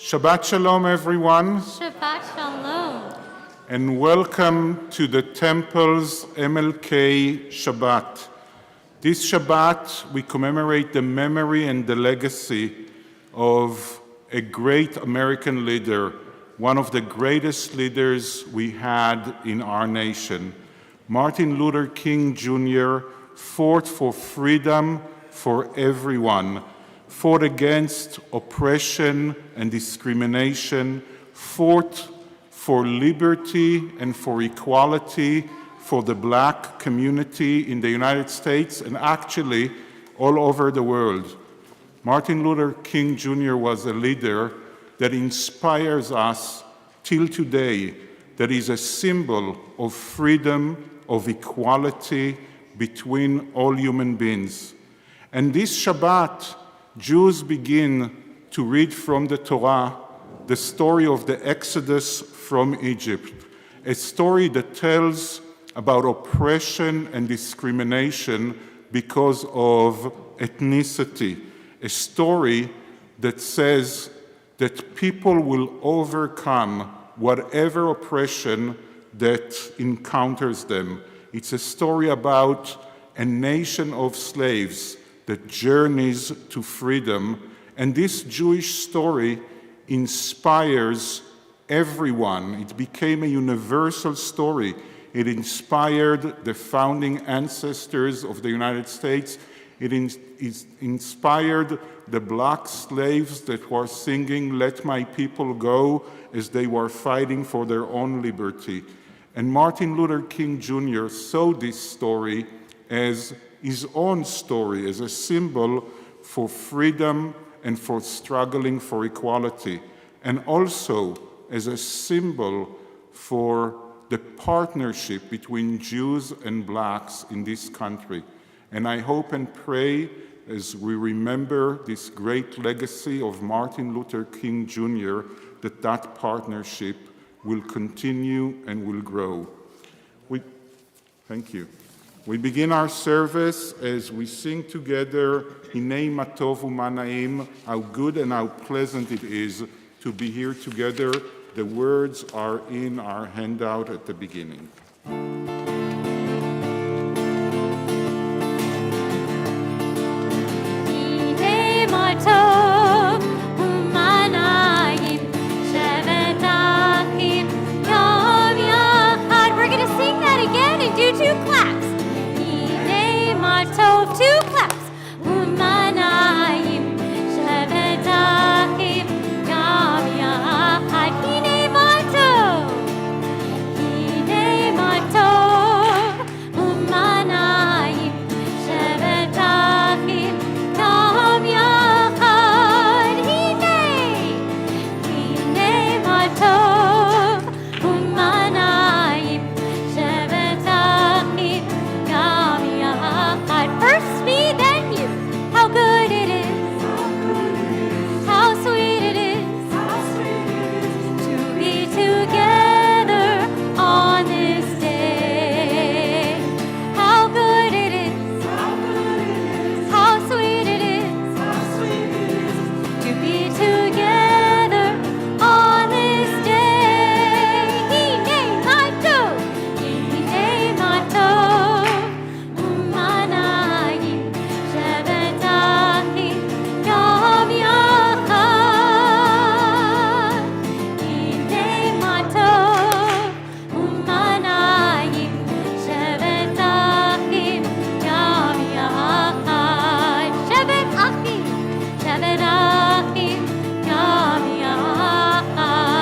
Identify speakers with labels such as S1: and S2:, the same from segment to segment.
S1: Shabbat Shalom, everyone.
S2: Shabbat Shalom.
S1: And welcome to the Temple's MLK Shabbat. This Shabbat, we commemorate the memory and the legacy of a great American leader, one of the greatest leaders we had in our nation. Martin Luther King Jr. fought for freedom for everyone, fought against oppression and discrimination, fought for liberty and for equality for the Black community in the United States and actually all over the world. Martin Luther King Jr. was a leader that inspires us till today, that is a symbol of freedom, of equality between all human beings. And this Shabbat, Jews begin to read from the Torah the story of the Exodus from Egypt, a story that tells about oppression and discrimination because of ethnicity, a story that says that people will overcome whatever oppression that encounters them. It's a story about a nation of slaves that journeys to freedom, and this Jewish story inspires everyone. It became a universal story. It inspired the founding ancestors of the United States. It inspired the Black slaves that were singing, "Let my people go," as they were fighting for their own liberty. And Martin Luther King Jr. saw this story as his own story, as a symbol for freedom and for struggling for equality, and also as a symbol for the partnership between Jews and Blacks in this country. And I hope and pray as we remember this great legacy of Martin Luther King Jr., that that partnership will continue and will grow. Thank you. We begin our service as we sing together, Hinei ma tov u'ma na'im, how good and how pleasant it is to be here together. The words are in our handout at the beginning.
S2: Hinei ma tov u'ma na'im, shevet achim yom yachad. We're going to sing that again and do two claps. Tov, two claps. U'manayim, shevet achim, yam yachad. Hinei ma tov, hinei ma tov. U'manayim, shevet achim, yam yachad. Hinei ma tov. U'manayim, shevet achim, yam yachad. First me, then you. How good it is. How sweet it is. To be together on this day. How good it is. How sweet it is. To be together on this day. Hinei ma tov. Hinei ma tov. U'manayim, shevet achim, yam yachad. Hinei ma tov. U'manayim, shevet achim, yam yachad. Shevet achim, shevet achim, yam yachad.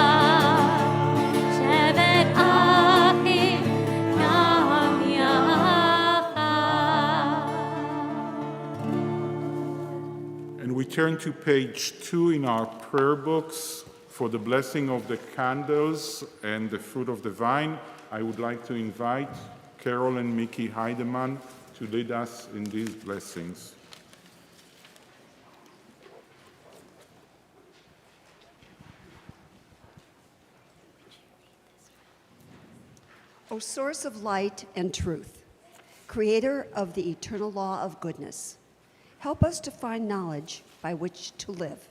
S2: Shevet achim, yam yachad.
S1: And we turn to page 2 in our prayer books for the blessing of the candles and the fruit of the vine. I would like to invite Carol and Mickey Heidemann to lead us in these blessings.
S3: O source of light and truth, creator of the eternal law of goodness, help us to find knowledge by which to live.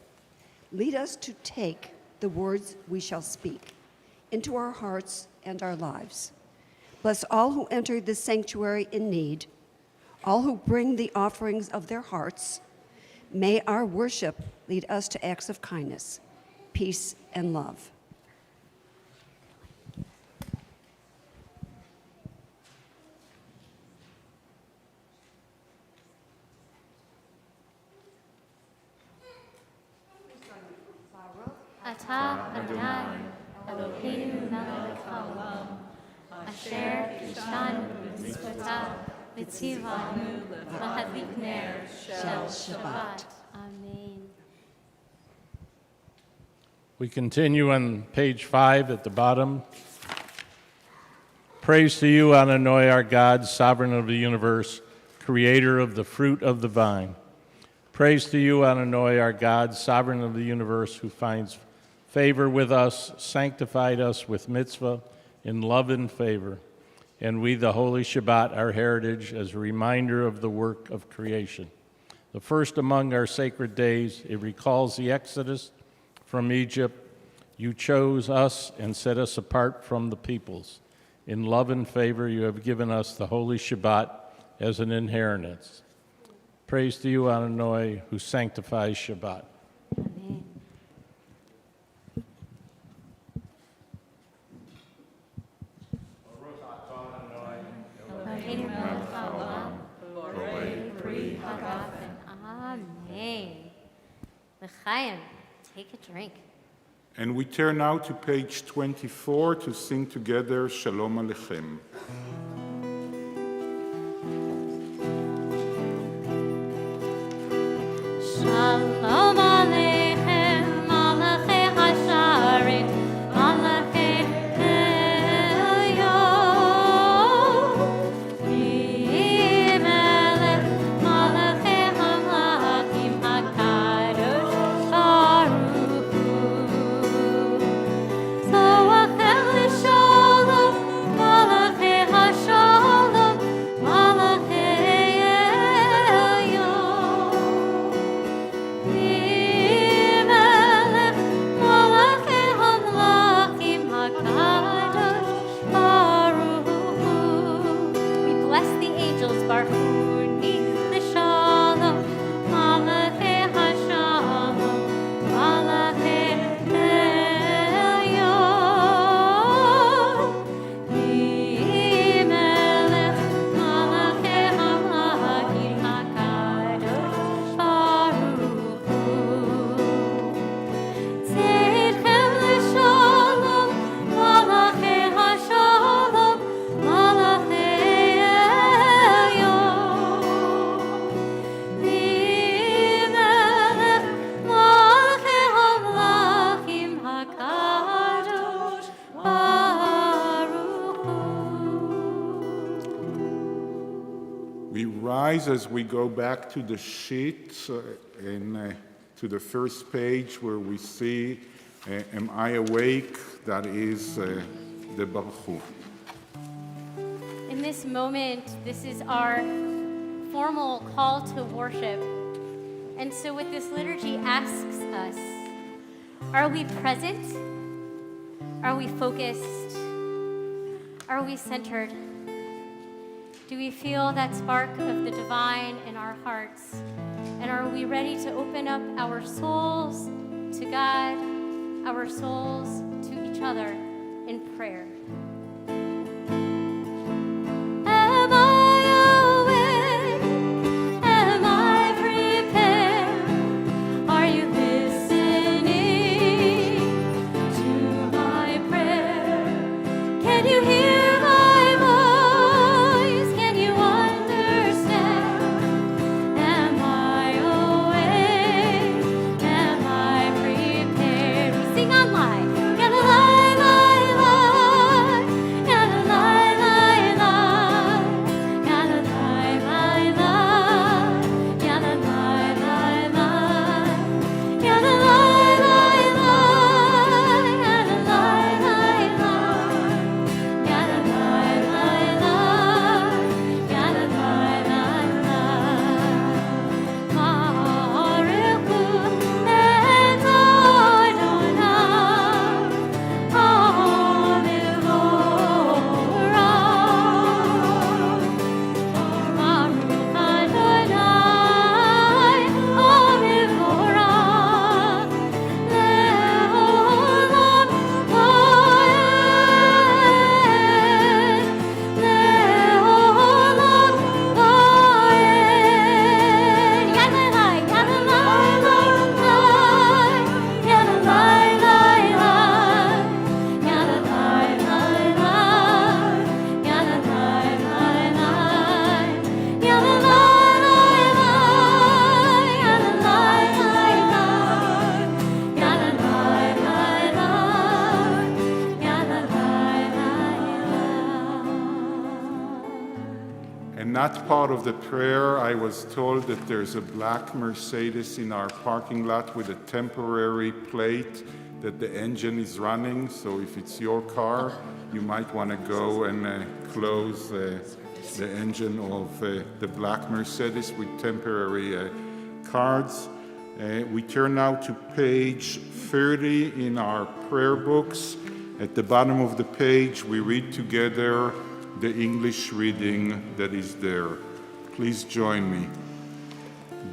S3: Lead us to take the words we shall speak, into our hearts and our lives. Bless all who enter this sanctuary in need, all who bring the offerings of their hearts. May our worship lead us to acts of kindness, peace, and love.
S2: Ata Adonai, Eloheinu melech haolam, asher kishanu mitzvotav, v'tzivanu lahadlik ner shel Shabbat. Amen.
S4: We continue on page 5 at the bottom. Praise to you, Adonai, our God, sovereign of the universe, creator of the fruit of the vine. Praise to you, Adonai, our God, sovereign of the universe, who finds favor with us, sanctified us with mitzvah in love and favor, and we, the Holy Shabbat, our heritage, as a reminder of the work of creation. The first among our sacred days, it recalls the Exodus from Egypt. You chose us and set us apart from the peoples. In love and favor, you have given us the Holy Shabbat as an inheritance. Praise to you, Adonai, who sanctifies Shabbat.
S2: Amen. Eloheinu melech haolam, borei pri hagafen. Amen. L'chaim, take a drink.
S1: And we turn now to page 24 to sing together Shalom Aleichem.
S2: Shalom Aleichem, Malachei Hasharim, Malachei Elyon. Leavell, Malachei Hamlachim, HaKadosh Baruch Hu. Zoachel L'Shalom, Malachei Hashalom, Malachei Elyon. Leavell, Malachei Hamlachim, HaKadosh Baruch Hu. We bless the angels, Barchuni L'Shalom, Malachei Hashalom, Malachei Elyon. Leavell, Malachei Hamlachim, HaKadosh Baruch Hu. Tzedchem L'Shalom, Malachei Hashalom, Malachei Elyon. Leavell, Malachei Hamlachim, HaKadosh Baruch Hu.
S1: We rise as we go back to the sheet to the first page where we see Am I Awake? That is the Baruch Hu.
S2: In this moment, this is our formal call to worship. And so what this liturgy asks us, are we present? Are we focused? Are we centered? Do we feel that spark of the divine in our hearts? And are we ready to open up our souls to God, our souls to each other in prayer? Am I awake? Am I prepared? Are you listening to my prayer? Can you hear my voice? Can you understand? Am I awake? Am I prepared? We sing on live. Get alive, alive, alive.
S1: not part of the prayer, I was told that there's a black Mercedes in our parking lot with a temporary plate that the engine is running. So if it's your car, you might want to go and close the engine of the black Mercedes with temporary cards. We turn now to page 30 in our prayer books. At the bottom of the page, we read together the English reading that is there. Please join me.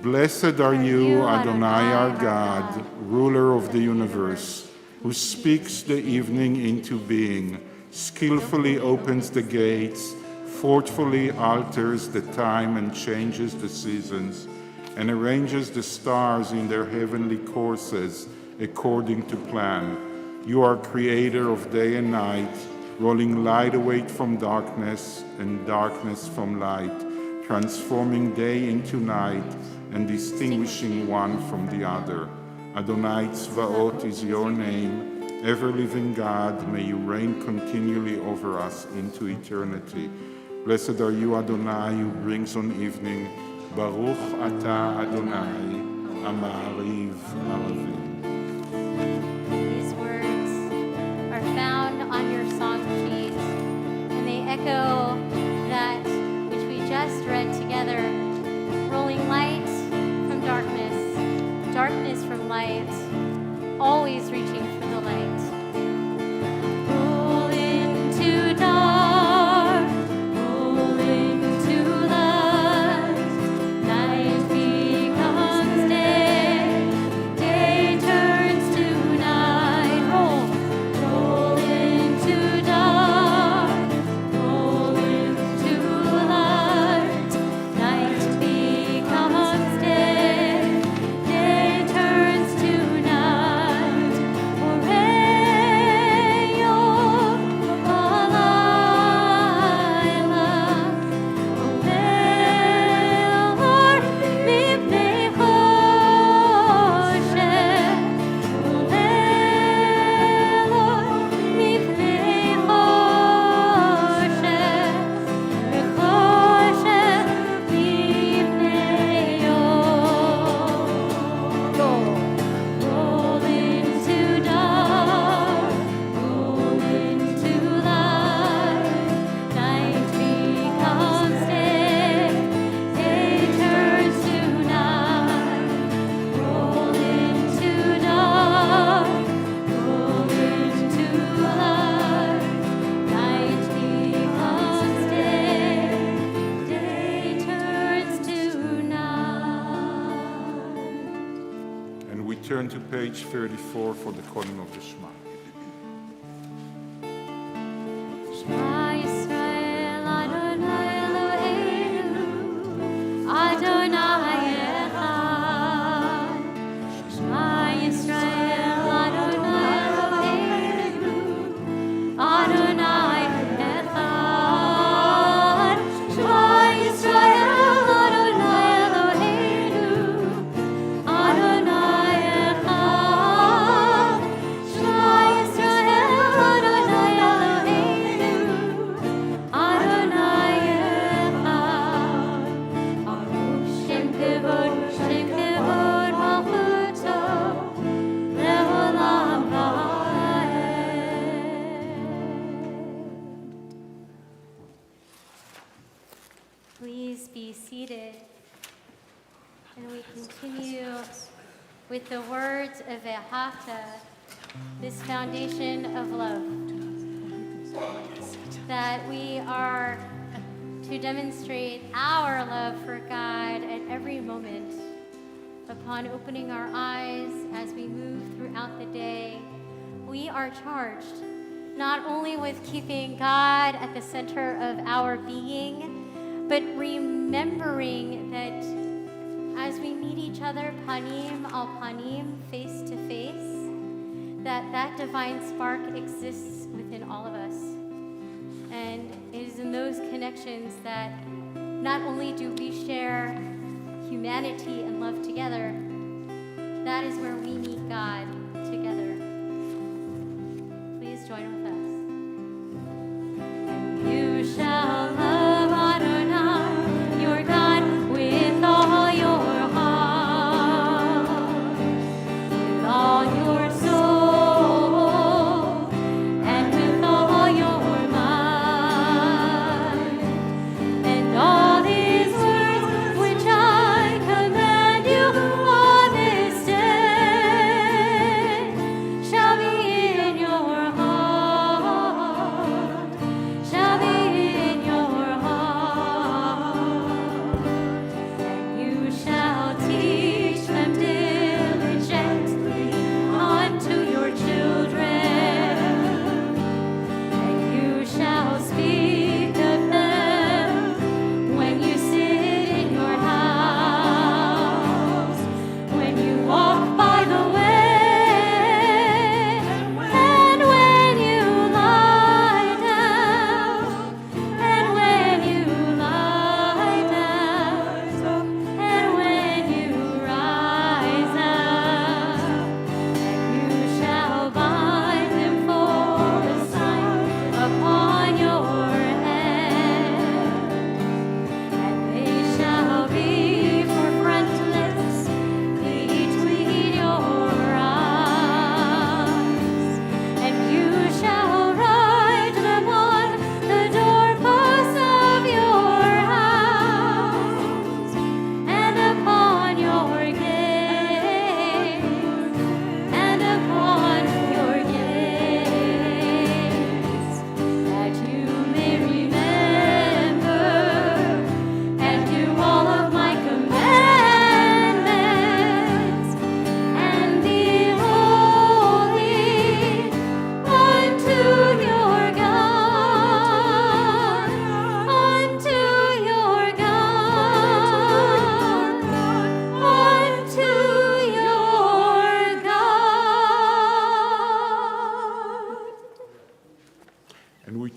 S1: Blessed are you, Adonai our God, ruler of the universe, who speaks the evening into being, skillfully opens the gates, thoughtfully alters the time and changes the seasons, and arranges the stars in their heavenly courses according to plan. You are creator of day and night, rolling light away from darkness and darkness from light, transforming day into night and distinguishing one from the other. Adonai Tzvaot is your name. Ever-living God, may you reign continually over us into eternity. Blessed are you, Adonai, who brings on evening. Baruch atah Adonai, Amariv Aravim.
S2: These words are found on your song sheet, and they echo that which we just read together. Rolling light from darkness, darkness from light, always reaching for the light. Roll into dark, roll into light, night becomes day, day turns to night. Roll into dark, roll into light, night becomes day, day turns to night. Oreyo, Alayla, Oreyor, Mipnei Choshech, Oreyor, Mipnei Choshech, Choshech Mipnei Yor. Roll into dark, roll into light, night becomes day, day turns to night. Roll into dark, roll into light, night becomes day, day turns to night.
S1: And we turn to page 34 for the calling of the Shema.
S2: Shema Yisrael, Adonai Eloheinu, Adonai Echad. Shema Yisrael, Adonai Eloheinu, Adonai Echad. Shema Yisrael, Adonai Eloheinu, Adonai Echad. Shema Yisrael, Adonai Eloheinu, Adonai Echad. Baruch Shem Kevod Malchuto, Le'olam Va'ed. Please be seated, and we continue with the words of Vehata, this foundation of love, that we are to demonstrate our love for God at every moment. Upon opening our eyes as we move throughout the day, we are charged not only with keeping God at the center of our being, but remembering that as we meet each other panim al panim, face to face, that divine spark exists within all of us. And it is in those connections that not only do we share humanity and love together, that is where we meet God together. Please join with us. And you shall love Adonai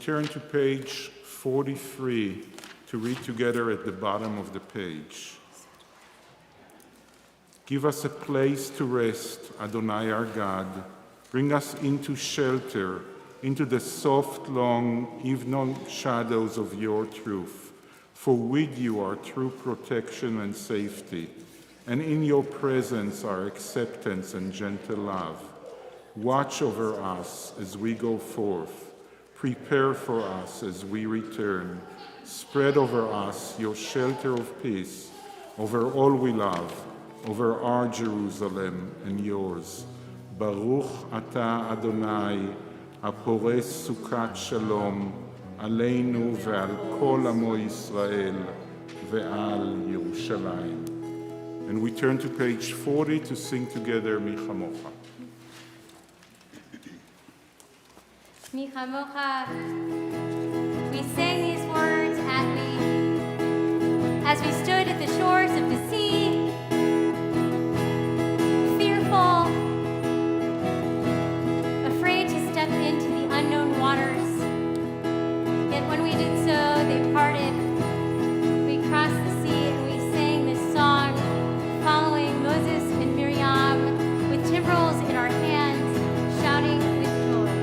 S1: turn to page 43 to read together at the bottom of the page. Give us a place to rest, Adonai our God. Bring us into shelter, into the soft, long evening shadows of your truth. For with you are true protection and safety, and in your presence are acceptance and gentle love. Watch over us as we go forth. Prepare for us as we return. Spread over us your shelter of peace, over all we love, over our Jerusalem and yours. Baruch Ata Adonai, הפורש סוכת שלום עלינו ועל כל עמו ישראל ועל ירושלים. And we turn to page 40 to sing together Mi Chamocha.
S2: Mi Chamocha. We sang these words as we stood at the shores of the sea, fearful, afraid to step into the unknown waters. Yet when we did so, they parted. We crossed the sea and we sang this song, following Moses and Miriam with timbrels in our hands, shouting with joy.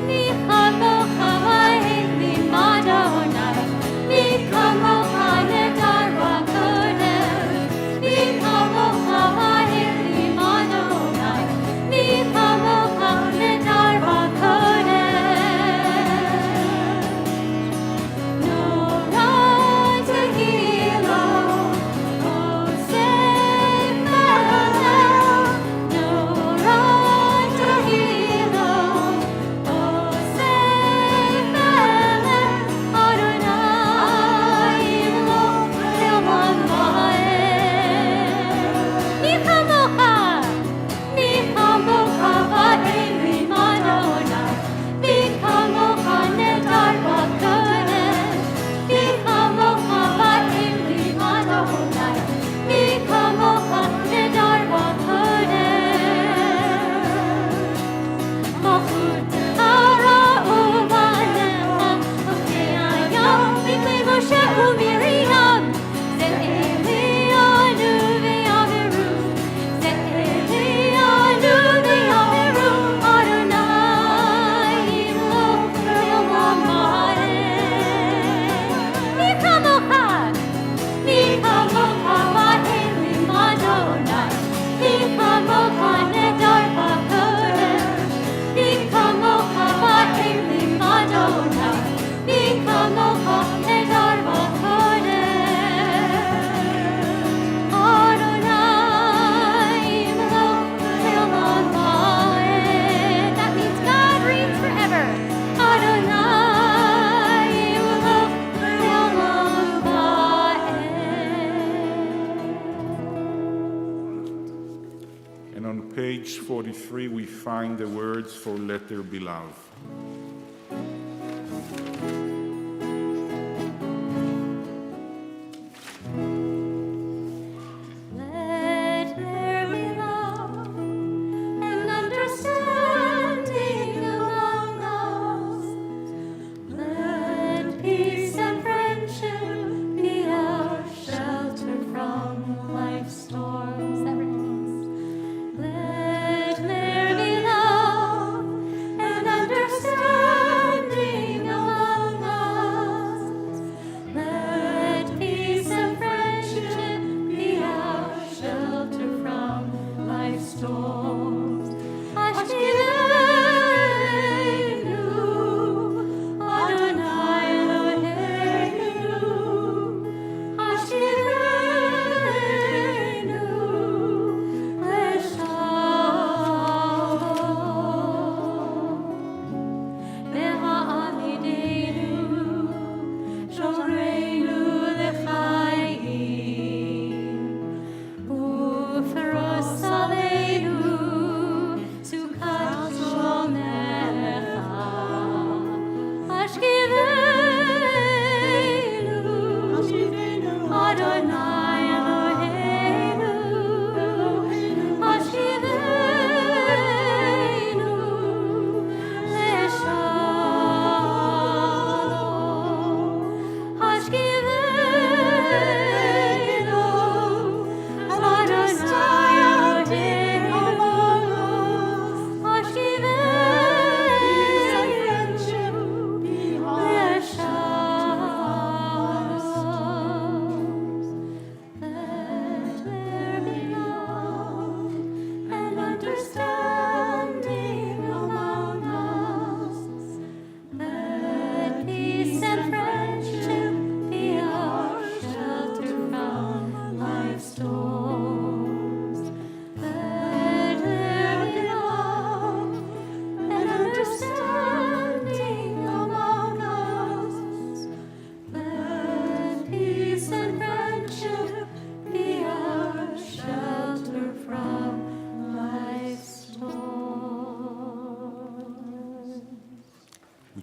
S2: Mi Chamocha va'eli Madonai, mi Chamocha nedar v'kodesh, mi Chamocha va'eli Madonai, mi Chamocha nedar v'kodesh. No right to hilo, Osef melech. No right to hilo, Osef melech. Adonai imloch le'olam va'ed. Mi chamocha va'eli Madonai, mi chamocha nedar v'kodesh, mi chamocha va'eli Madonai, mi chamocha nedar v'kodesh. Malchut hara'u v'necha, okei hayam, mikvei Moshe u'Miriam, ze Elianu ve'yaveru, ze Elianu ve'yaveru, Adonai imloch le'olam va'ed. Mi chamocha va'eli Madonai, mi chamocha nedar v'kodesh, mi chamocha va'eli Madonai, mi chamocha nedar v'kodesh. Adonai imloch le'olam va'ed. That means God reigns forever. Adonai imloch le'olam va'ed.
S1: And on page 43, we find the words for Let There Be Love.
S2: Let there be love and understanding among us. Let peace and friendship be our shelter from life's storms. That remains. Let there be love and understanding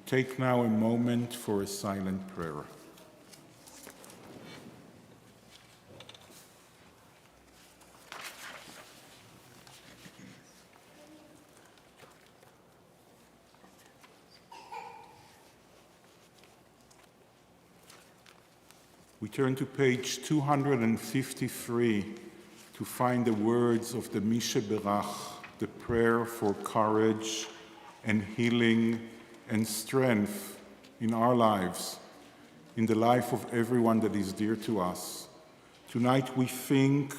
S1: take now a moment for a silent prayer. We turn to page 253 to find the words of the Mishe Berach, the prayer for courage and healing and strength in our lives, in the life of everyone that is dear to us. Tonight we think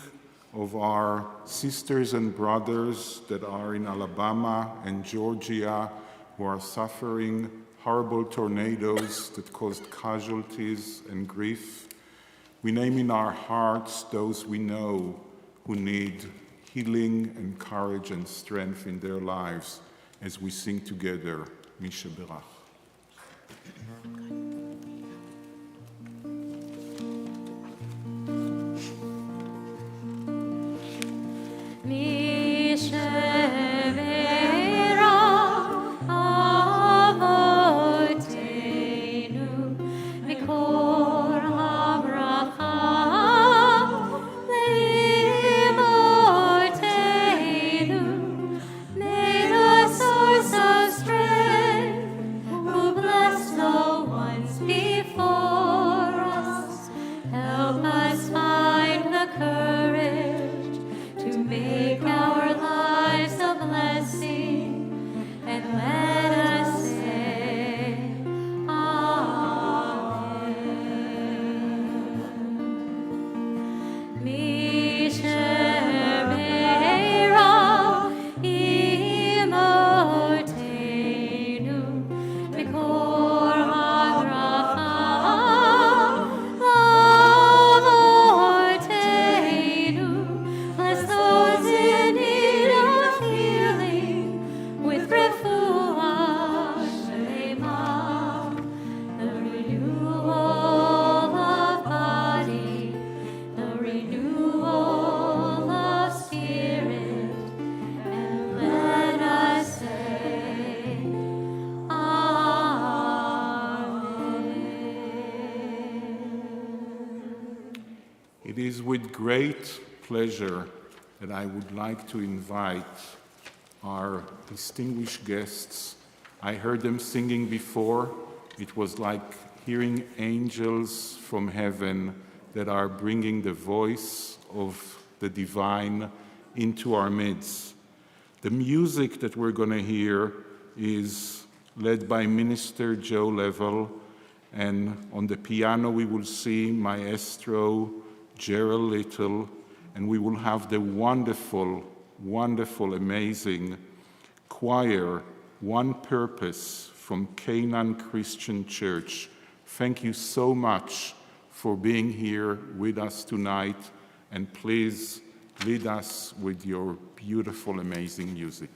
S1: of our sisters and brothers that are in Alabama and Georgia who are suffering horrible tornadoes that caused casualties and grief. We name in our hearts those we know who need healing and courage and strength in their lives as we sing together, Mishe Berach. It is with great pleasure that I would like to invite our distinguished guests. I heard them singing before. It was like hearing angels from heaven that are bringing the voice of the divine into our midst. The music that we're going to hear is led by Minister Joe Leavell, and on the piano we will see Maestro Gerald Little, and we will have the wonderful, amazing choir, One Purpose from Canaan Christian Church. Thank you so much for being here with us tonight, and please lead us with your beautiful, amazing music.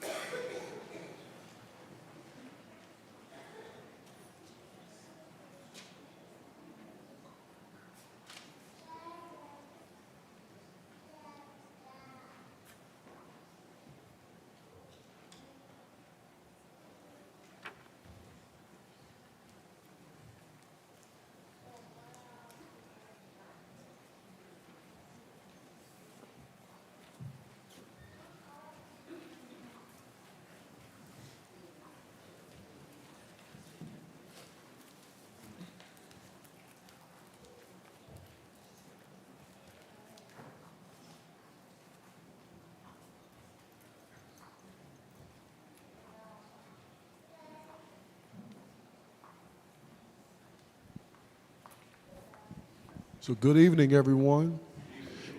S5: So good evening, everyone.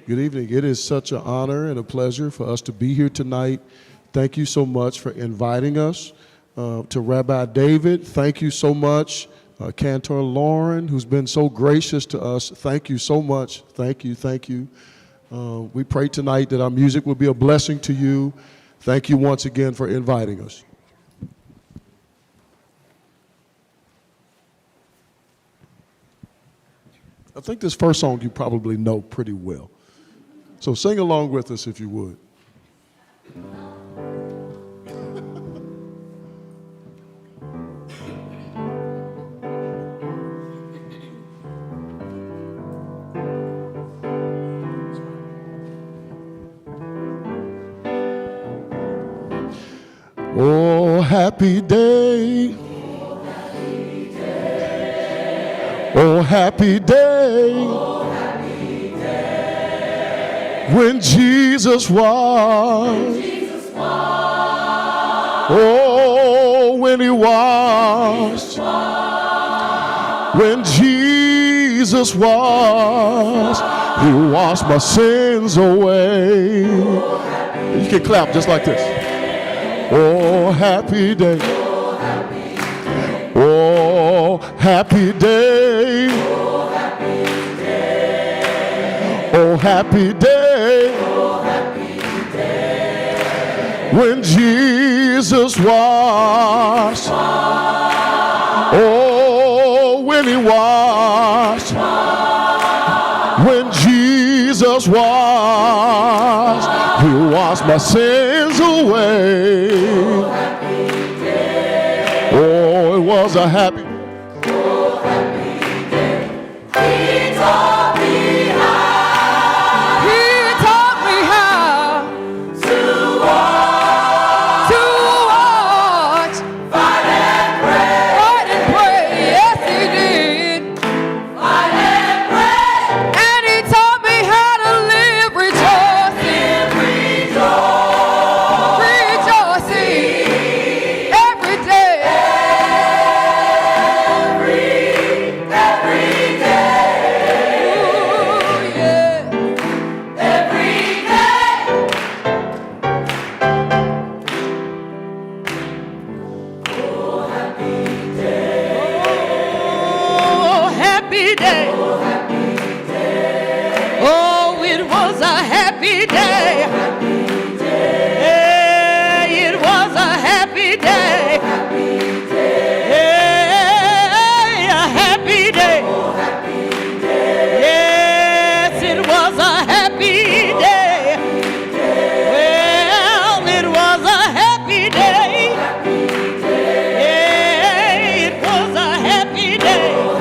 S5: Good evening. It is such an honor and a pleasure for us to be here tonight. Thank you so much for inviting us. To Rabbi David, thank you so much. Cantor Lauren, who's been so gracious to us, thank you so much. Thank you. We pray tonight that our music will be a blessing to you. Thank you once again for inviting us. I think this first song you probably know pretty well. So sing along with us if you would. Oh, happy day. Oh, happy day. When Jesus was. Oh, when he washed. When Jesus was. He washed my sins away. You can clap just like this. Oh, happy day. Oh, happy day. Oh, happy day. When Jesus washed. Oh, when he washed. When Jesus washed. He washed my sins away. Oh, it was a happy.
S6: He taught me how to watch, fight and pray. Yes, he did. Fight and pray. And he taught me how to live rejoicing, rejoicing every day. Every day. Ooh, yeah. Every day. Oh, happy day. Oh, happy day. Oh, it was a happy day. Hey, it was a happy day. Hey, a happy day. Yes, it was a happy day. Well, it was a happy day. Yeah, it was a happy day. Oh,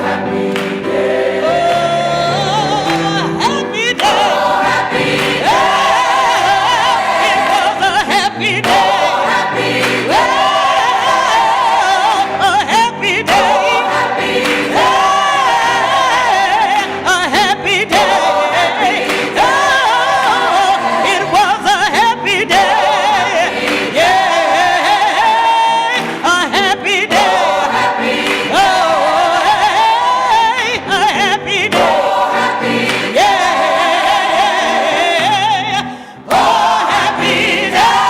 S6: happy day. It was a happy day. A happy day. A happy day. Oh, it was a happy day. Yeah, a happy day. Oh, hey, a happy day. Yeah, oh, happy day.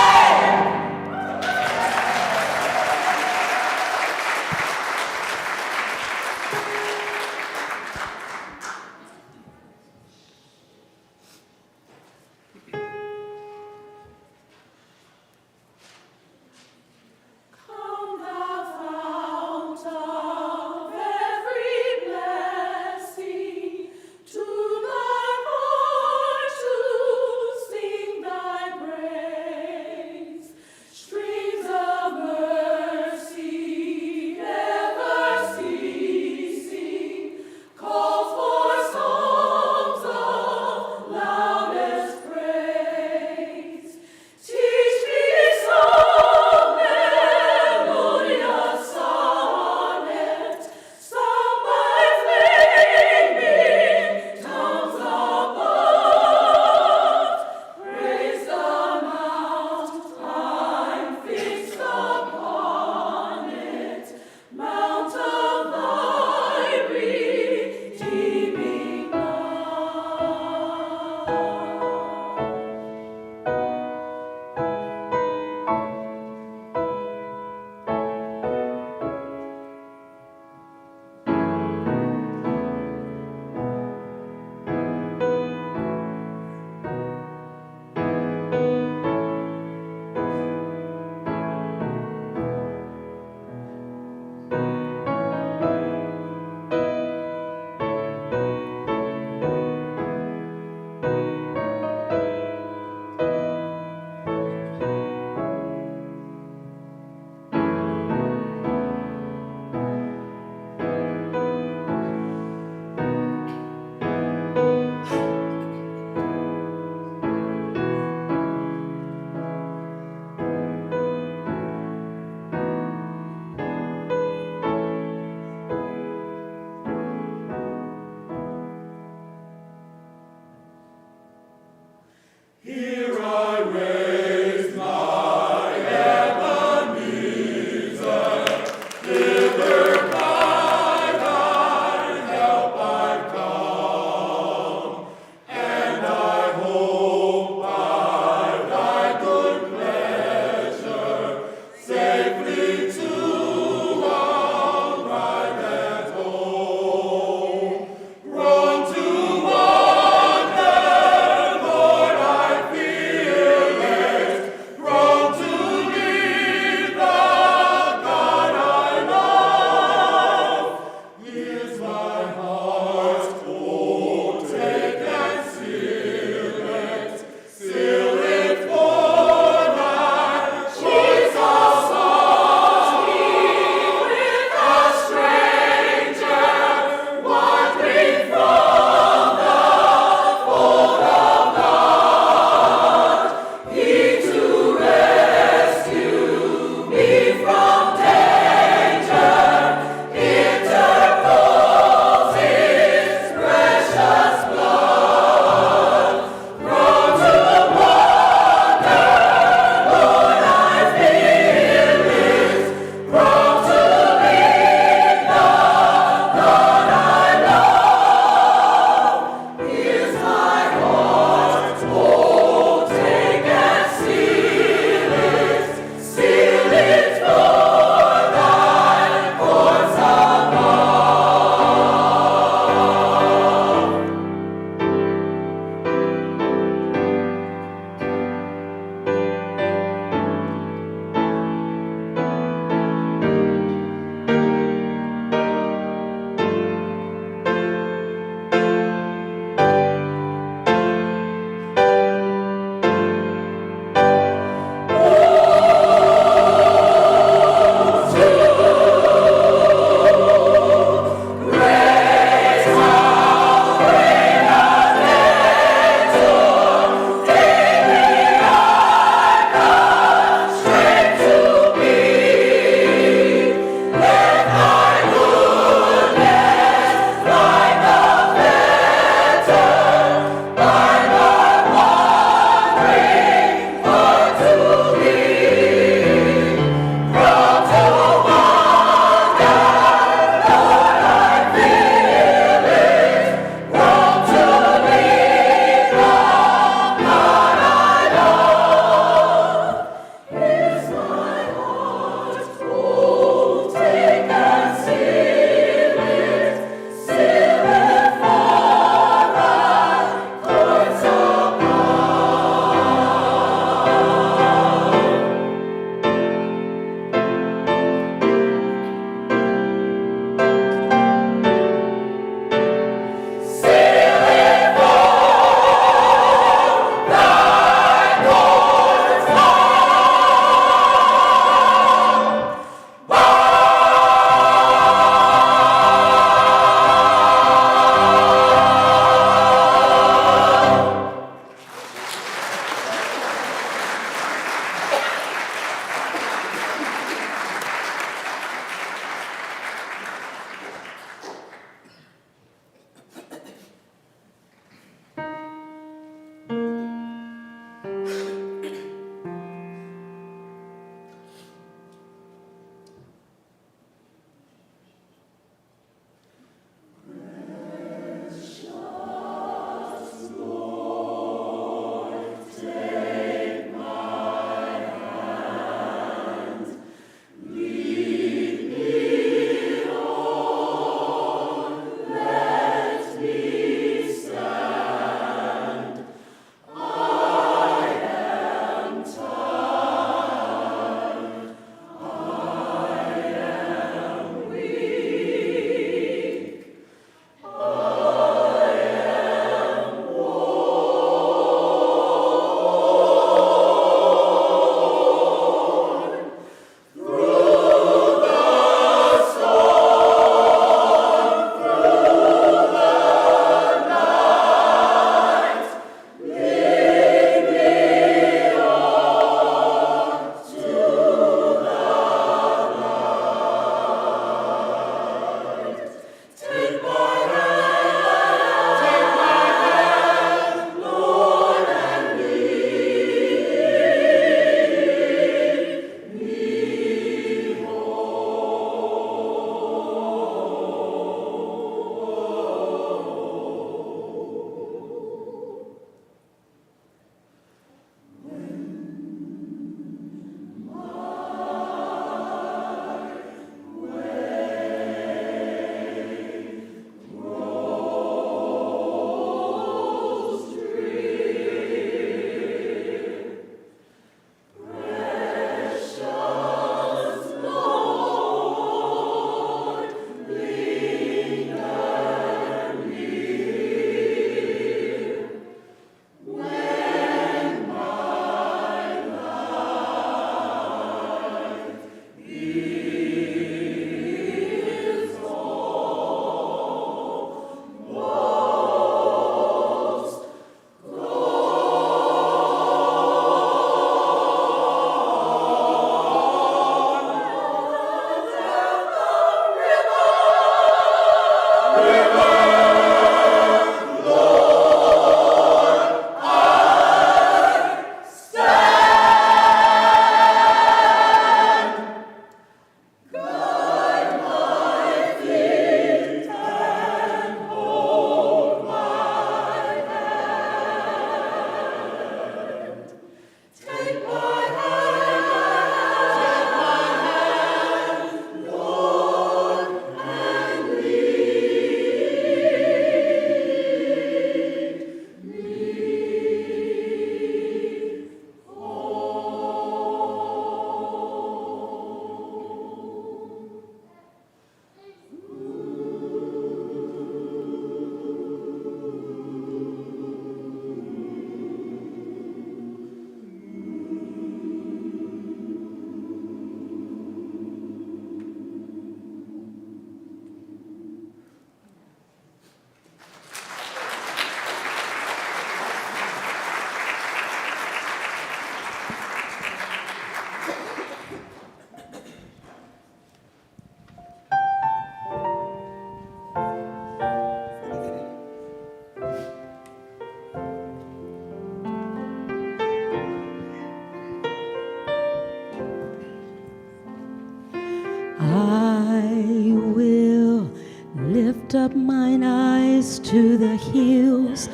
S7: I will lift up mine eyes to the hills,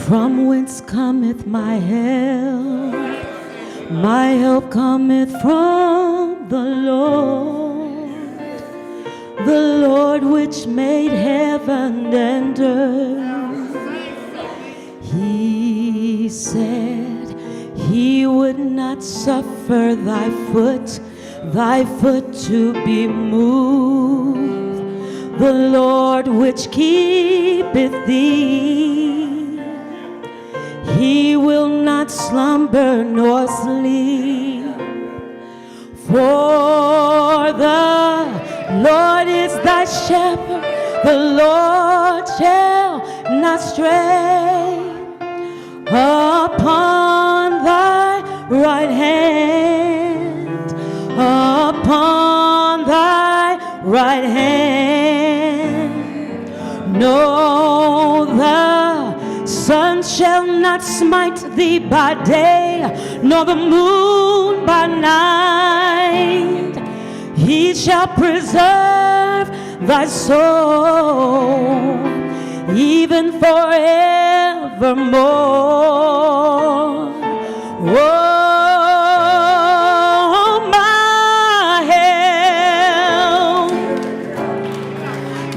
S7: from whence cometh my help. My help cometh from the Lord which made heaven and earth. He said he would not suffer thy foot to be moved. The Lord which keepeth thee, he will not slumber nor sleep. For the Lord is thy shepherd, the Lord shall not stray. Upon thy right hand, upon thy right hand. No, the sun shall not smite thee by day, nor the moon by night. He shall preserve thy soul, even forevermore. Oh, my help,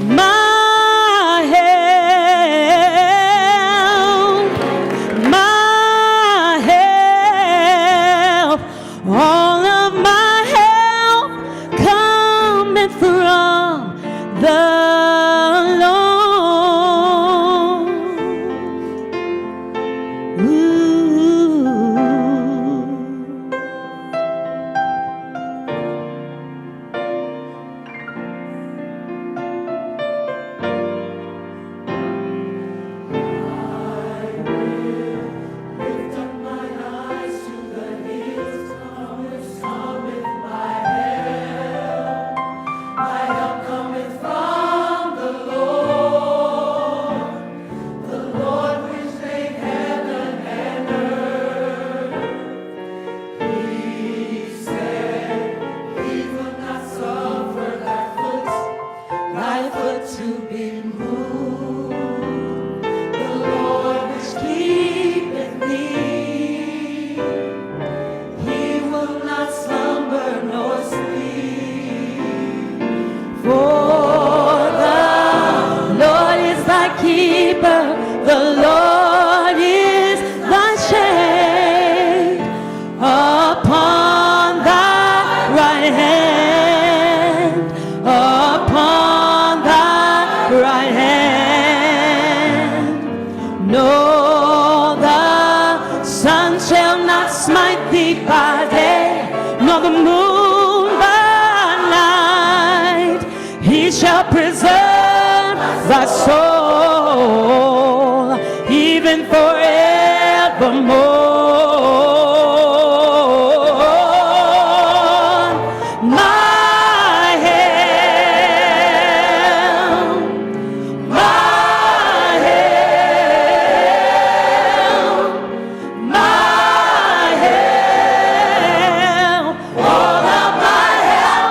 S7: my help, my help. All of my help cometh from the thy soul, even forevermore. My help, my help, my help. All of my help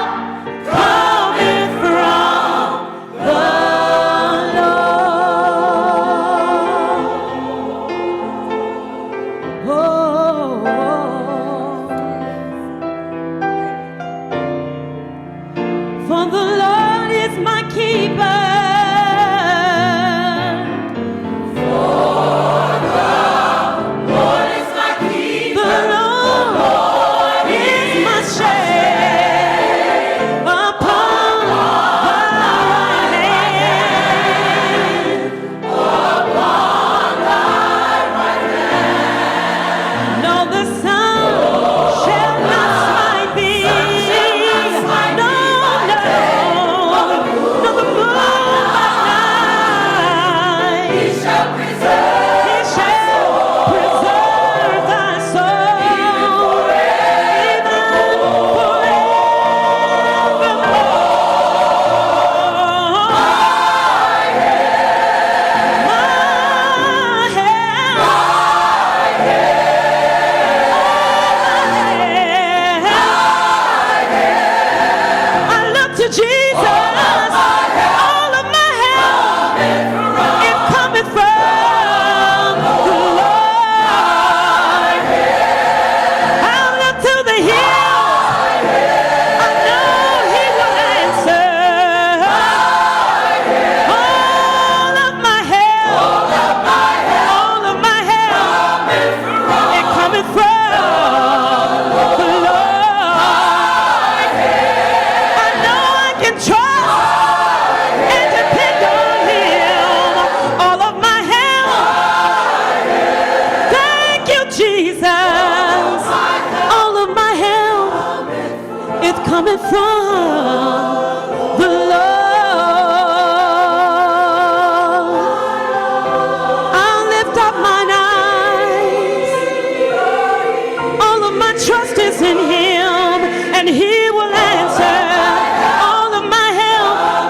S7: cometh from the for the Lord is my keeper. For the Lord is my keeper. The Lord is my shade upon thy hand. Upon thy right hand. No, the sun shall not smite thee. No, no, the moon Jesus. All of my help is coming from the Lord. I'll look to the hills. I know He will answer. All of my help, all of my help is coming from the Lord. I know I can trust and depend on Him. All of my help, thank you, Jesus. All of my help is coming from the Lord. I'll lift up mine eyes. All of my trust is in Him, and He will answer. All of my help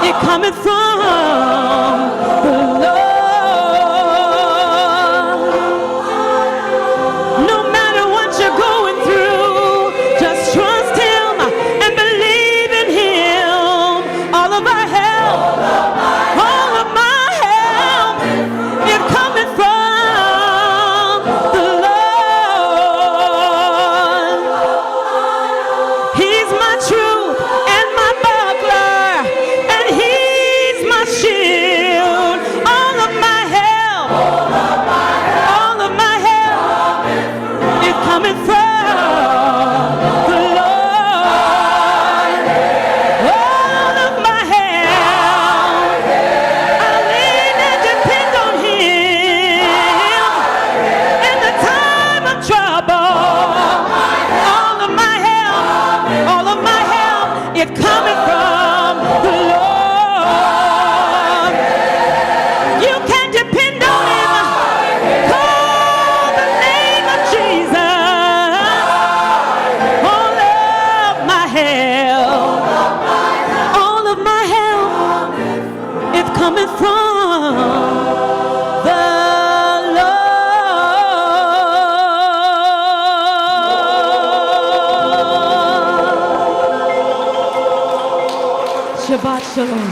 S7: is coming from the Lord. No matter what you're going through, just trust Him and believe in Him. All of our help, all of my help is coming from the Lord. He's my truth and my buckler, and He's my shield. All of my help, all of my help is coming from the Lord. All of my help, I lean and depend on Him in the time of trouble. All of my help, all of my help is coming from the Lord. You can depend on Him. Call the name of Jesus. All of my help, all of my help is coming from the Lord. Shabbat Shalom.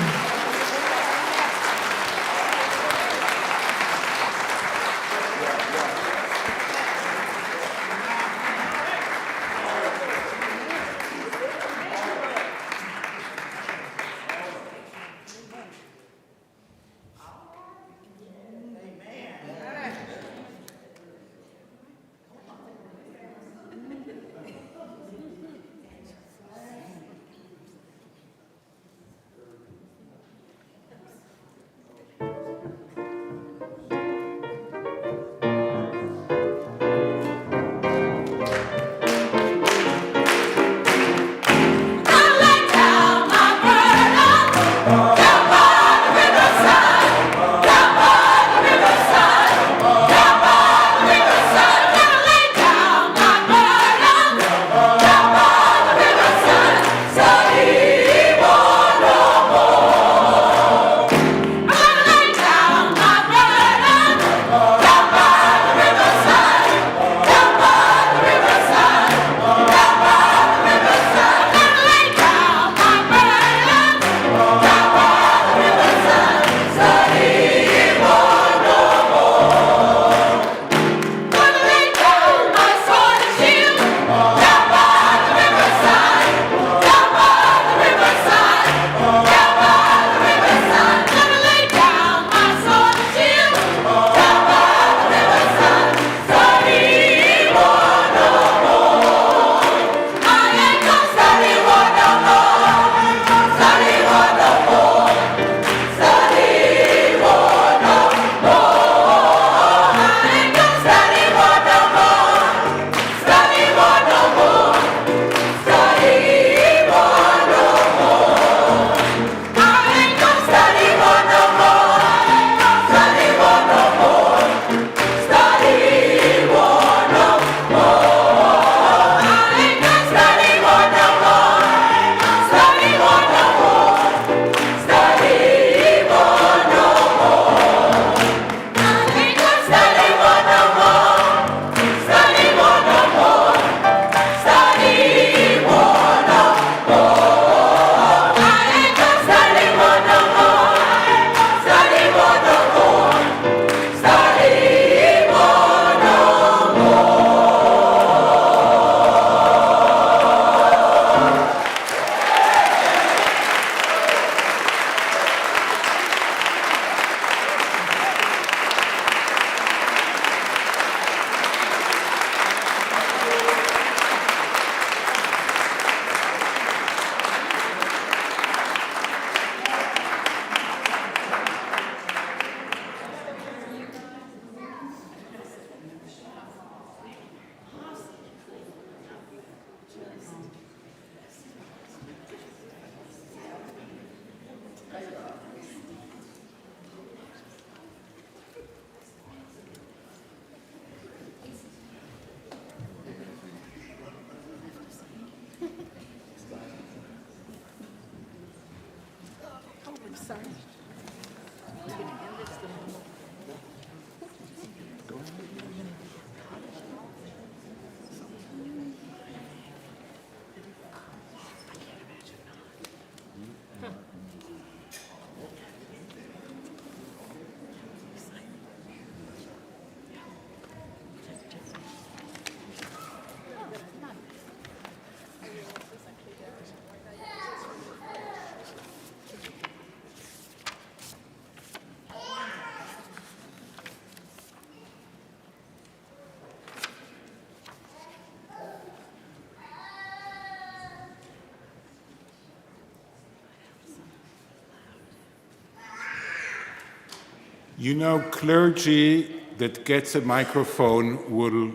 S1: You know, clergy that gets a microphone will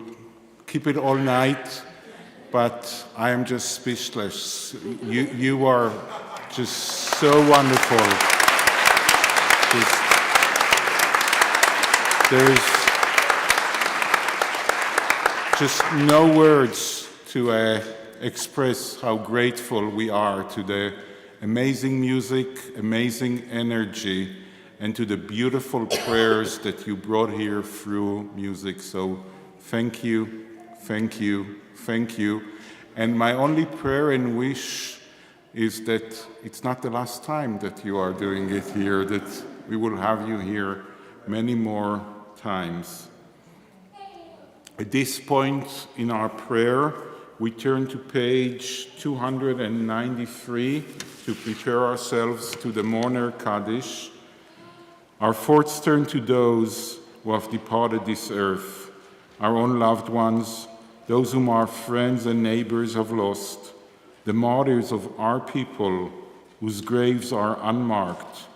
S1: keep it all night, but I am just speechless. You are just so wonderful. There's just no words to express how grateful we are to the amazing music, amazing energy, and to the beautiful prayers that you brought here through music. So thank you, thank you, thank you. And my only prayer and wish is that it's not the last time that you are doing it here, that we will have you here many more times. At this point in our prayer, we turn to page 293 to prepare ourselves to the Mourner Kaddish. Our thoughts turn to those who have departed this earth, our own loved ones, those whom our friends and neighbors have lost, the martyrs of our people whose graves are unmarked,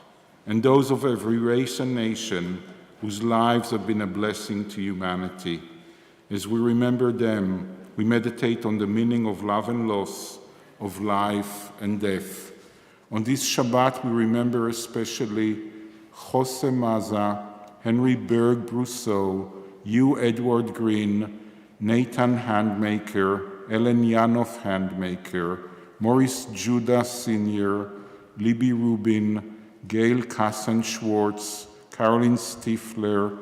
S1: and those of every race and nation whose lives have been a blessing to humanity. As we remember them, we meditate on the meaning of love and loss, of life and death. On this Shabbat, we remember especially Jose Maza, Henry Berg Brousseau, Hugh Edward Green, Nathan Handmaker, Ellen Yanoff Handmaker, Maurice Judah Sr., Libby Rubin, Gail Kassan Schwartz, Caroline Stifler,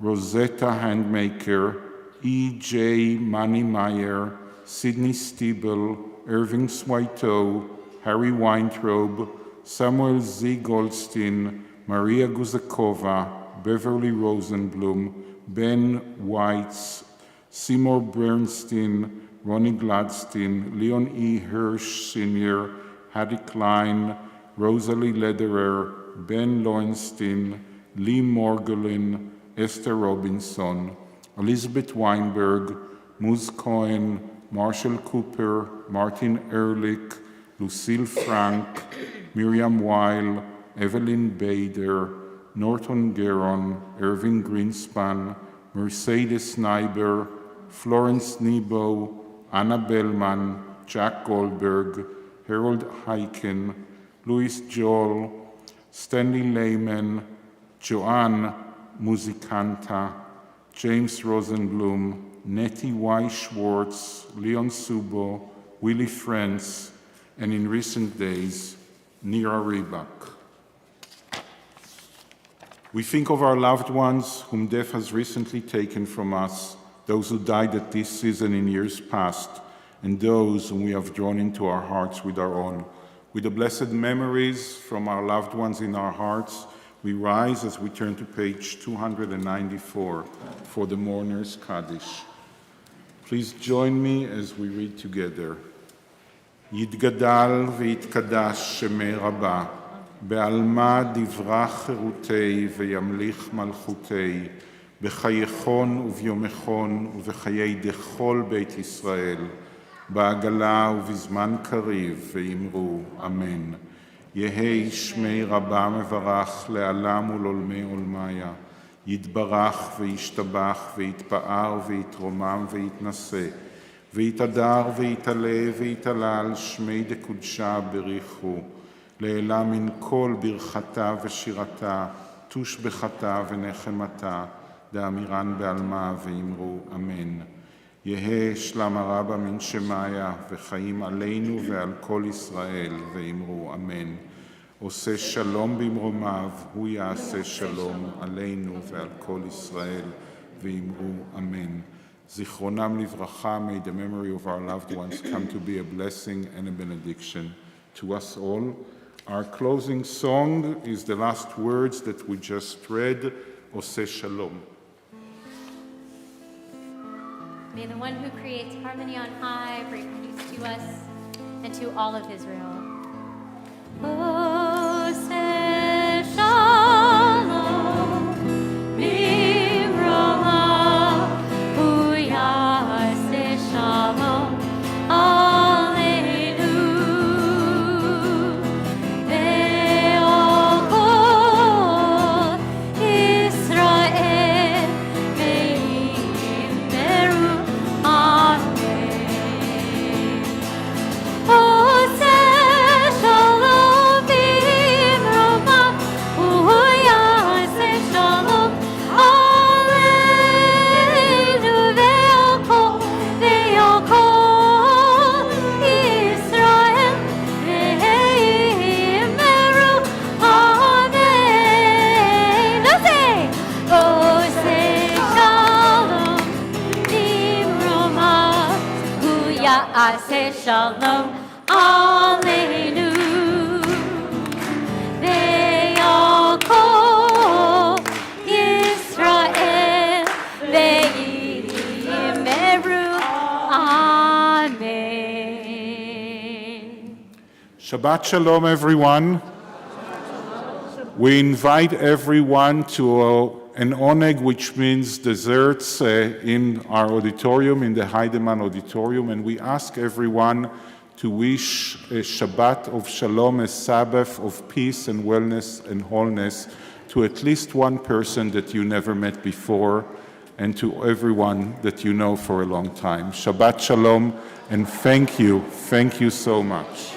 S1: Rosetta Handmaker, E.J. Manny Meyer, Sidney Stiebel, Irving Swaito, Harry Weintraub, Samuel Z. Goldstein, Maria Guzakova, Beverly Rosenblum, Ben Weitz, Seymour Bernstein, Ronnie Gladstein, Leon E. Hirsch Sr., Hattie Klein, Rosalie Lederer, Ben Lowenstein, Lee Morgulin, Esther Robinson, Elizabeth Weinberg, Muz Cohen, Marshall Cooper, Martin Ehrlich, Lucille Frank, Miriam Weil, Evelyn Bader, Norton Gueron, Irving Greenspan, Mercedes Snyber, Florence Nebo, Anna Bellman, Jack Goldberg, Harold Heiken, Louis Joel, Stanley Lehman, Joanne Musicanta, James Rosenblum, Nettie Y. Schwartz, Leon Subo, Willie Friends, and in recent days, Nira Rybak. We think of our loved ones whom death has recently taken from us, those who died at this season in years past, and those whom we have drawn into our hearts with our own. With the blessed memories from our loved ones in our hearts, we rise as we turn to page 294 for the Mourner's Kaddish. Please join me as we read together. יתגדל ויתקדש שמי רבה, בעלמא דברה חירותי וימליך מלכותי, בחייכון וביומכון ובחיי דכל בית ישראל, בעגלה ובזמן קריב ואמרו אמן. יהי שמי רבה מברך לעלם ולעולמי עולמיה, יתברך וישתבח ויתפאר ויתרומם ויתנשא, ויתהדר ויתעלה ויתהלל שמי דקודשה בריחו, לעילה מן כל ברכתה ושירתה, תושבחתה ונחמתה, דאמירן בעלמה ואמרו אמן. יהא שלמה רבה מן שמיה וחיים עלינו ועל כל ישראל ואמרו אמן. עושה שלום במרומיו, הוא יעשה שלום עלינו ועל כל ישראל, ואמרו אמן. זיכרונם לברכה, may the memory of our loved ones come to be a blessing and a benediction to us all. Our closing song is the last words that we just read, עושה שלום.
S2: May the one who creates harmony on high bring peace to us and to all of Israel. Oseh shalom, bimromav, hu yaseh shalom, aleinu. Ve'ol kol Israel, ve'yimeru, amen. Oseh shalom bimromav, hu yaseh shalom, aleinu. Ve'ol kol Israel, ve'yimeru, amen. Oseh shalom bimromav, hu yaseh shalom, aleinu. Ve'ol kol Israel, ve'yimeru, amen.
S1: Shabbat Shalom, everyone. We invite everyone to an oneg, which means desserts, in our auditorium, in the Heidemann Auditorium, and we ask everyone to wish a Shabbat of Shalom, a Sabbath of peace and wellness and wholeness to at least one person that you never met before and to everyone that you know for a long time. Shabbat Shalom, and thank you so much.